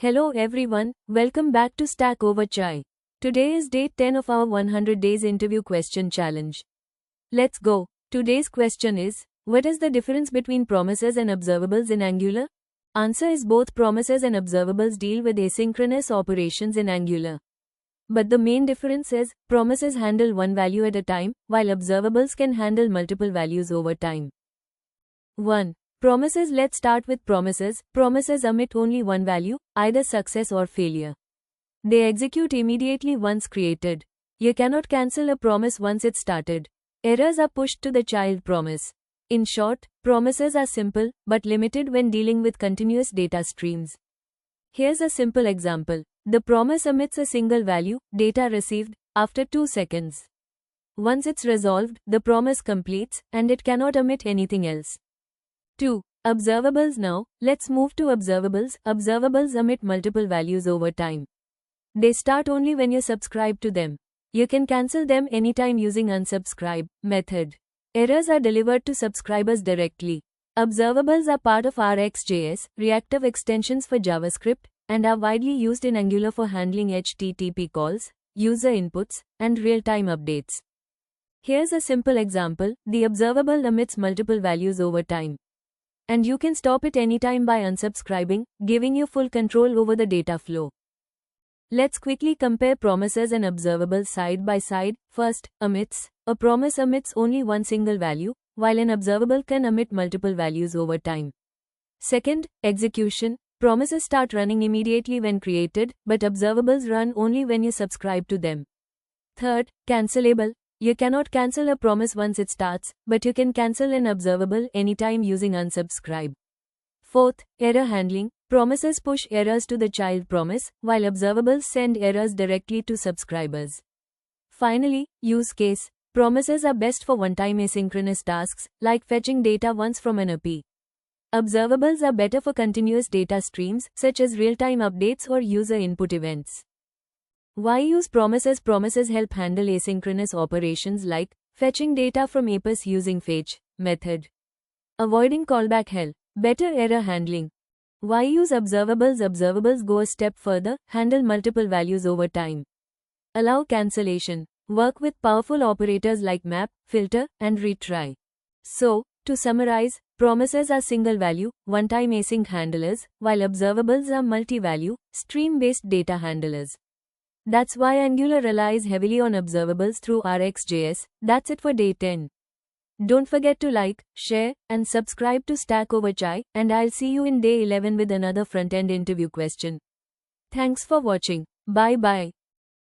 Hello everyone, welcome back to Stack Over Chai. Today is day 10 of our 100 days interview question challenge. Let's go. Today's question is, what is the difference between promises and observables in Angular? Answer is both promises and observables deal with asynchronous operations in Angular. But the main difference is, promises handle one value at a time, while observables can handle multiple values over time. 1. Promises. Let's start with promises. Promises emit only one value, either success or failure. They execute immediately once created. You cannot cancel a promise once it's started. Errors are pushed to the child promise. In short, promises are simple, but limited when dealing with continuous data streams. Here's a simple example. The promise emits a single value, data received, after 2 seconds. Once it's resolved, the promise completes, and it cannot emit anything else. 2. Observables. Now, let's move to observables. Observables emit multiple values over time. They start only when you subscribe to them. You can cancel them anytime using unsubscribe method. Errors are delivered to subscribers directly. Observables are part of RxJS, reactive extensions for JavaScript, and are widely used in Angular for handling HTTP calls, user inputs, and real-time updates. Here's a simple example. The observable emits multiple values over time. And you can stop it anytime by unsubscribing, giving you full control over the data flow. Let's quickly compare promises and observables side by side. First, emits. A promise emits only one single value, while an observable can emit multiple values over time. Second, execution. Promises start running immediately when created, but observables run only when you subscribe to them. Third, cancelable. You cannot cancel a promise once it starts, but you can cancel an observable anytime using unsubscribe. Fourth, error handling. Promises push errors to the child promise, while observables send errors directly to subscribers. Finally, use case. Promises are best for one-time asynchronous tasks, like fetching data once from an API. Observables are better for continuous data streams, such as real-time updates or user input events. Why use promises? Promises help handle asynchronous operations like fetching data from APIs using fetch method. Avoiding callback hell. Better error handling. Why use observables? Observables go a step further, handle multiple values over time. Allow cancellation. Work with powerful operators like map, filter, and retry. So, to summarize, promises are single value, one-time async handlers, while observables are multi-value, stream-based data handlers. That's why Angular relies heavily on observables through RxJS. That's it for day 10. Don't forget to like, share, and subscribe to Stack Over Chai, and I'll see you in day 11 with another front-end interview question. Thanks for watching. Bye-bye.